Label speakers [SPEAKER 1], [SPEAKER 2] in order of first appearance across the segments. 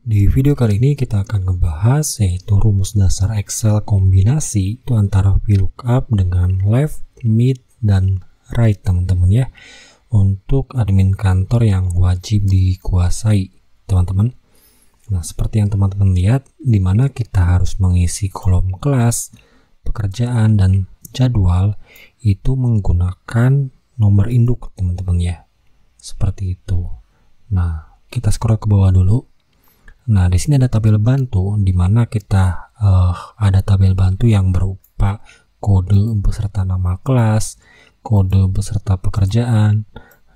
[SPEAKER 1] Di video kali ini kita akan ngebahas yaitu rumus dasar Excel kombinasi itu antara VLOOKUP dengan left, mid, dan right teman-teman ya, untuk admin kantor yang wajib dikuasai teman-teman. Nah, seperti yang teman-teman lihat, di mana kita harus mengisi kolom kelas, pekerjaan, dan jadwal itu menggunakan nomor induk teman-teman ya, seperti itu. Nah, kita scroll ke bawah dulu. Nah, di sini ada tabel bantu, di mana kita ada tabel bantu yang berupa kode beserta nama kelas, kode beserta pekerjaan,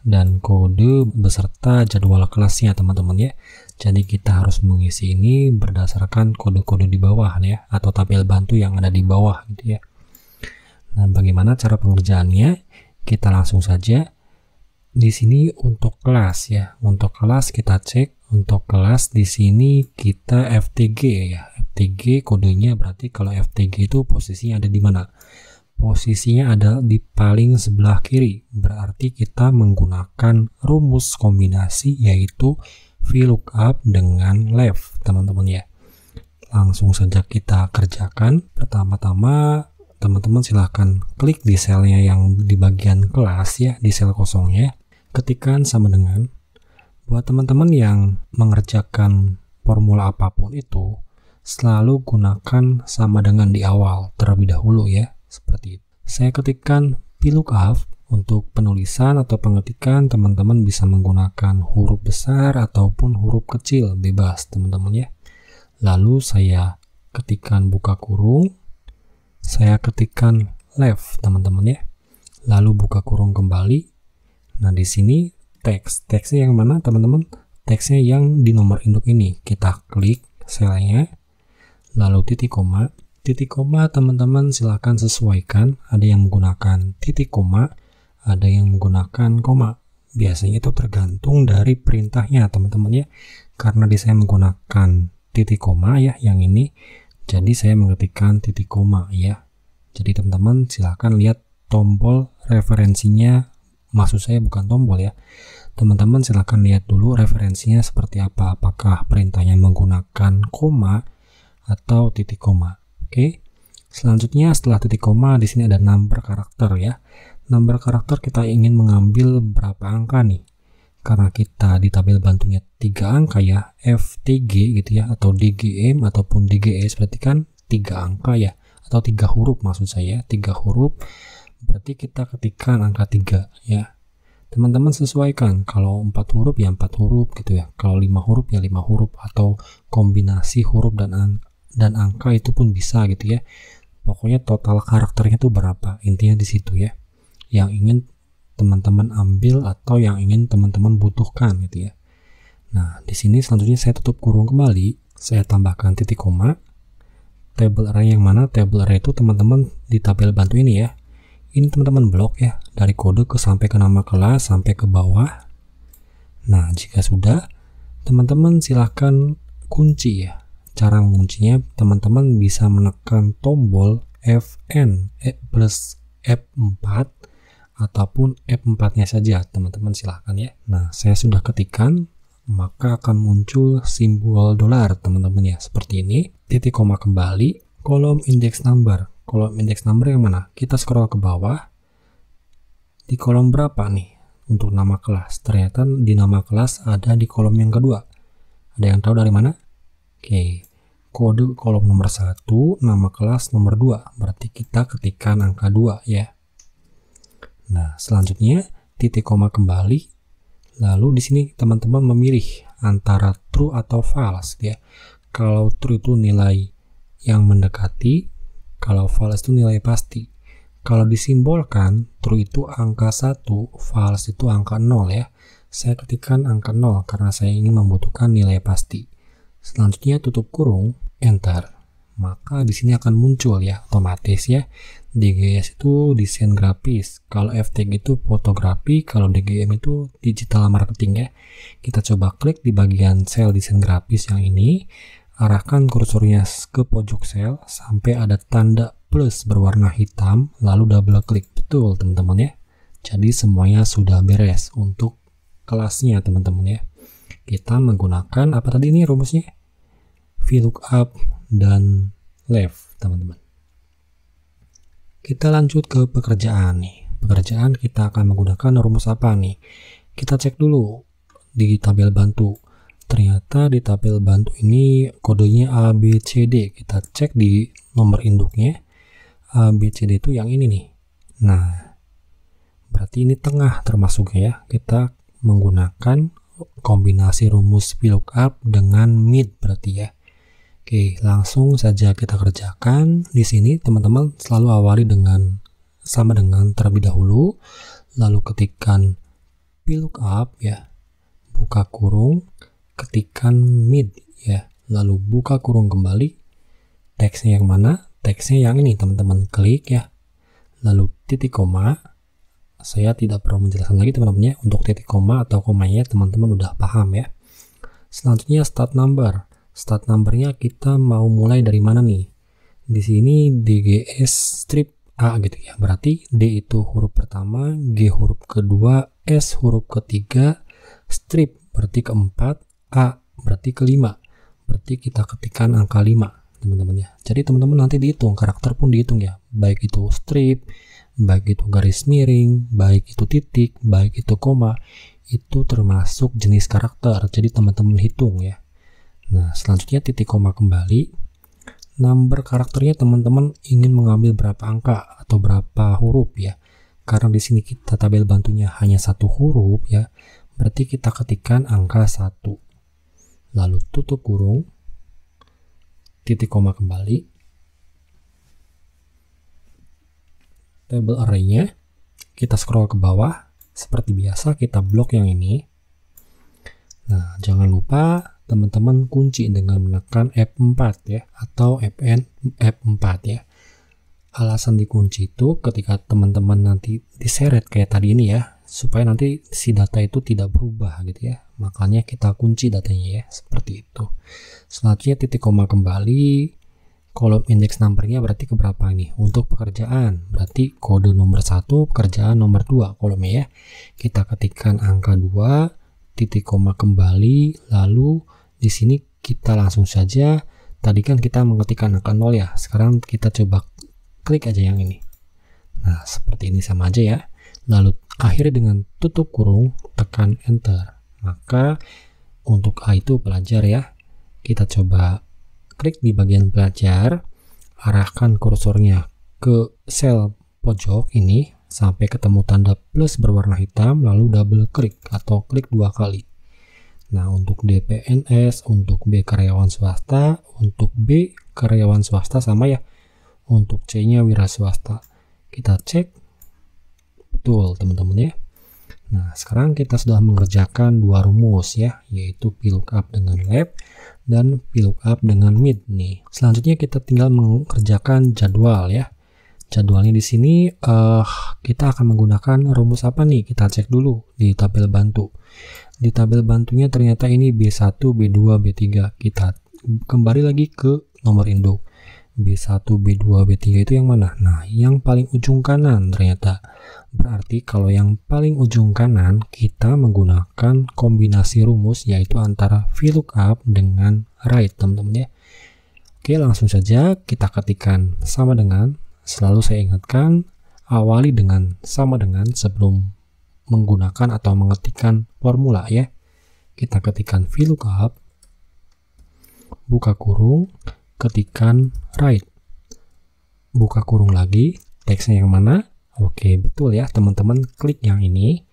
[SPEAKER 1] dan kode beserta jadwal kelasnya teman-teman ya. Jadi kita harus mengisi ini berdasarkan kode-kode di bawah ya, atau tabel bantu yang ada di bawah gitu ya. Nah, bagaimana cara pengerjaannya? Kita langsung saja. Di sini untuk kelas ya, untuk kelas kita cek. Untuk kelas di sini kita FTG ya. FTG kodenya berarti kalau FTG itu posisinya ada di mana? Posisinya ada di paling sebelah kiri. Berarti kita menggunakan rumus kombinasi yaitu VLOOKUP dengan left, teman-teman ya. Langsung saja kita kerjakan. Pertama-tama teman-teman silahkan klik di selnya yang di bagian kelas ya, di sel kosongnya. Ketikkan sama dengan. Buat teman-teman yang mengerjakan formula apapun itu, selalu gunakan sama dengan di awal terlebih dahulu ya, seperti itu. Saya ketikkan VLOOKUP. Untuk penulisan atau pengetikan, teman-teman bisa menggunakan huruf besar ataupun huruf kecil, bebas teman-teman ya. Lalu saya ketikkan buka kurung, saya ketikkan left teman-teman ya. Lalu buka kurung kembali. Nah, di sini teksnya yang mana teman-teman? Teksnya yang di nomor induk ini. Kita klik selnya, lalu titik koma. Titik koma teman-teman silahkan sesuaikan. Ada yang menggunakan titik koma, ada yang menggunakan koma. Biasanya itu tergantung dari perintahnya teman-teman ya. Karena di saya menggunakan titik koma ya, yang ini. Jadi saya mengetikkan titik koma ya. Jadi teman-teman silahkan lihat tombol referensinya. Maksud saya bukan tombol ya. Teman-teman silahkan lihat dulu referensinya seperti apa. Apakah perintahnya menggunakan koma atau titik koma. Oke. Selanjutnya setelah titik koma di sini ada number karakter ya. Number karakter kita ingin mengambil berapa angka nih. Karena kita di tabel bantunya 3 angka ya. FTG gitu ya, atau DGM ataupun DGS berarti kan 3 angka ya. Atau 3 huruf maksud saya. 3 huruf. Berarti kita ketikkan angka 3 ya. Teman-teman sesuaikan, kalau 4 huruf ya 4 huruf gitu ya. Kalau 5 huruf ya 5 huruf, atau kombinasi huruf dan angka itu pun bisa gitu ya. Pokoknya total karakternya itu berapa, intinya di situ ya. Yang ingin teman-teman ambil atau yang ingin teman-teman butuhkan gitu ya. Nah, di sini selanjutnya saya tutup kurung kembali, saya tambahkan titik koma. Table array yang mana? Table array itu teman-teman di tabel bantu ini ya. Ini teman-teman blok ya, dari kode sampai ke nama kelas sampai ke bawah. Nah, jika sudah, teman-teman silahkan kunci ya. Cara menguncinya, teman-teman bisa menekan tombol Fn plus F4 ataupun F4-nya saja, teman-teman silahkan ya. Nah, saya sudah ketikkan, maka akan muncul simbol dolar teman-teman ya, seperti ini. Titik koma kembali, kolom index number. Kolom index number yang mana? Kita scroll ke bawah. Di kolom berapa nih untuk nama kelas? Ternyata di nama kelas ada di kolom yang kedua. Ada yang tahu dari mana? Oke. Kode kolom nomor 1, nama kelas nomor 2. Berarti kita ketikkan angka 2 ya. Nah, selanjutnya titik koma kembali. Lalu di sini teman-teman memilih antara true atau false ya. Kalau true itu nilai yang mendekati, kalau false itu nilai pasti. Kalau disimbolkan, true itu angka 1, false itu angka 0 ya. Saya ketikkan angka 0 karena saya ingin membutuhkan nilai pasti. Selanjutnya tutup kurung, enter. Maka di sini akan muncul ya, otomatis ya. DGS itu desain grafis. Kalau FTG itu fotografi, kalau DGM itu digital marketing ya. Kita coba klik di bagian sel desain grafis yang ini. Arahkan kursornya ke pojok sel sampai ada tanda plus berwarna hitam, lalu double klik. Betul teman-teman ya. Jadi semuanya sudah beres untuk kelasnya teman-teman ya. Kita menggunakan apa tadi ini rumusnya? VLOOKUP, dan left, teman-teman. Kita lanjut ke pekerjaan nih. Pekerjaan kita akan menggunakan rumus apa nih? Kita cek dulu di tabel bantu. Ternyata di tabel bantu ini kodenya ABCD. Kita cek di nomor induknya. ABCD itu yang ini nih. Nah, berarti ini tengah termasuknya ya. Kita menggunakan kombinasi rumus VLOOKUP dengan mid berarti ya. Oke, langsung saja kita kerjakan. Di sini teman-teman selalu awali dengan sama dengan terlebih dahulu, lalu ketikkan VLOOKUP ya, buka kurung, ketikkan mid ya, lalu buka kurung kembali. Teksnya yang mana? Teksnya yang ini teman-teman, klik ya, lalu titik koma. Saya tidak perlu menjelaskan lagi teman-teman ya, untuk titik koma atau komanya teman-teman udah paham ya. Selanjutnya start number. Start numbernya kita mau mulai dari mana nih? Di sini DGS strip A gitu ya. Berarti D itu huruf pertama, G huruf kedua, S huruf ketiga, strip berarti keempat, A berarti kelima. Berarti kita ketikkan angka 5 teman-teman ya. Jadi teman-teman nanti dihitung, karakter pun dihitung ya. Baik itu strip, baik itu garis miring, baik itu titik, baik itu koma, itu termasuk jenis karakter. Jadi teman-teman hitung ya. Nah, selanjutnya titik koma kembali. Number karakternya teman-teman ingin mengambil berapa angka atau berapa huruf ya. Karena di sini kita tabel bantunya hanya satu huruf ya. Berarti kita ketikkan angka 1. Lalu tutup kurung. Titik koma kembali. Table array-nya kita scroll ke bawah. Seperti biasa kita blok yang ini. Nah, jangan lupa teman-teman kunci dengan menekan F4 ya, atau F4 ya. Alasan dikunci itu ketika teman-teman nanti diseret kayak tadi ini ya, supaya nanti si data itu tidak berubah gitu ya. Makanya kita kunci datanya ya, seperti itu. Selanjutnya titik koma kembali. Kolom index numbernya berarti keberapa ini? Untuk pekerjaan berarti kode nomor 1, pekerjaan nomor 2 kolomnya ya. Kita ketikkan angka 2, titik koma kembali, lalu di sini kita langsung saja, tadi kan kita mengetikkan angka 0 ya, sekarang kita coba klik aja yang ini. Nah, seperti ini sama aja ya. Lalu akhiri dengan tutup kurung, tekan enter. Maka untuk A itu pelajar ya. Kita coba klik di bagian pelajar, arahkan kursornya ke sel pojok ini sampai ketemu tanda plus berwarna hitam, lalu double klik atau klik 2 kali. Nah, untuk D PNS, untuk B karyawan swasta, untuk B karyawan swasta sama ya. Untuk C-nya wira swasta. Kita cek betul teman-teman ya. Nah, sekarang kita sudah mengerjakan 2 rumus ya, yaitu VLOOKUP dengan left dan VLOOKUP dengan mid nih. Selanjutnya kita tinggal mengerjakan jadwal ya. Jadwalnya di sini kita akan menggunakan rumus apa nih? Kita cek dulu di tabel bantu. Di tabel bantunya ternyata ini B1, B2, B3. Kita kembali lagi ke nomor induk. B1, B2, B3 itu yang mana? Nah, yang paling ujung kanan ternyata. Berarti kalau yang paling ujung kanan kita menggunakan kombinasi rumus yaitu antara VLOOKUP dengan write teman-teman ya. Oke, langsung saja kita ketikkan sama dengan. Selalu saya ingatkan, awali dengan sama dengan sebelum menggunakan atau mengetikkan formula ya. Kita ketikkan VLOOKUP, buka kurung, ketikkan write, buka kurung lagi, teksnya yang mana? Oke, betul ya teman-teman, klik yang ini,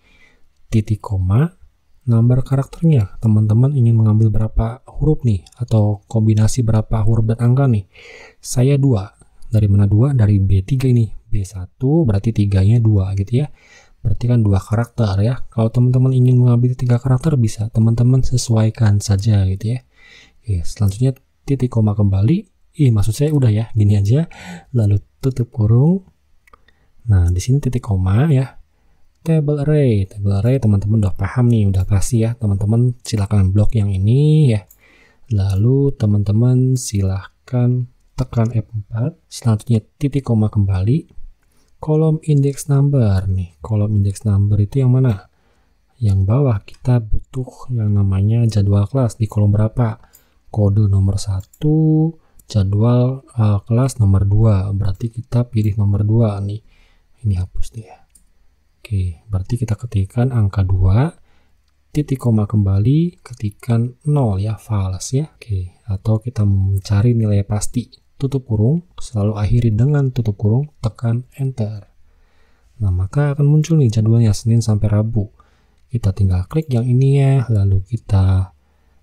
[SPEAKER 1] titik koma, number karakternya. Teman-teman ingin mengambil berapa huruf nih, atau kombinasi berapa huruf dan angka nih? Saya 2. Dari mana 2? Dari B3 ini. B1 berarti 3-nya 2 gitu ya. Berarti kan 2 karakter ya. Kalau teman-teman ingin mengambil 3 karakter bisa. Teman-teman sesuaikan saja gitu ya. Oke, selanjutnya titik koma kembali. Maksud saya udah ya, gini aja. Lalu tutup kurung. Nah, di sini titik koma ya. Table array. Table array teman-teman udah paham nih, udah pasti ya. Teman-teman silakan blok yang ini ya. Lalu teman-teman silakan tekan F4, selanjutnya titik koma kembali, kolom index number nih. Kolom index number itu yang mana? Yang bawah kita butuh yang namanya jadwal kelas di kolom berapa? kode nomor 1, jadwal kelas nomor 2. Berarti kita pilih nomor 2 nih. Ini hapus deh. Oke, berarti kita ketikkan angka 2, titik koma kembali, ketikkan 0 ya, false ya. Oke, atau kita mencari nilai pasti, tutup kurung, selalu akhiri dengan tutup kurung, tekan enter. Nah, maka akan muncul nih jadwalnya Senin sampai Rabu. Kita tinggal klik yang ini ya, lalu kita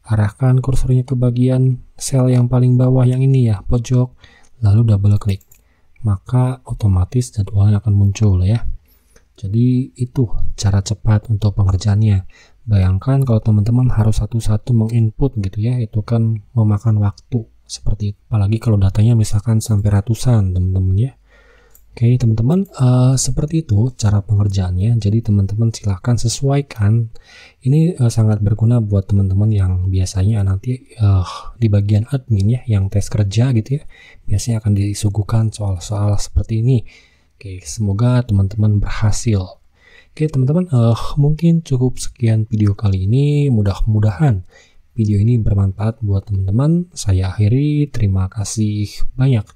[SPEAKER 1] arahkan kursornya ke bagian sel yang paling bawah yang ini ya, pojok, lalu double klik. Maka otomatis jadwalnya akan muncul ya. Jadi itu cara cepat untuk pengerjaannya. Bayangkan kalau teman-teman harus satu-satu menginput gitu ya, itu kan memakan waktu seperti itu. Apalagi kalau datanya misalkan sampai ratusan teman-teman ya. Oke teman-teman, seperti itu cara pengerjaannya. Jadi teman-teman silahkan sesuaikan. Ini sangat berguna buat teman-teman yang biasanya nanti di bagian admin ya, yang tes kerja gitu ya, biasanya akan disuguhkan soal-soal seperti ini. Oke, semoga teman-teman berhasil. Oke teman-teman, mungkin cukup sekian video kali ini. Mudah-mudahan video ini bermanfaat buat teman-teman. Saya akhiri, terima kasih banyak.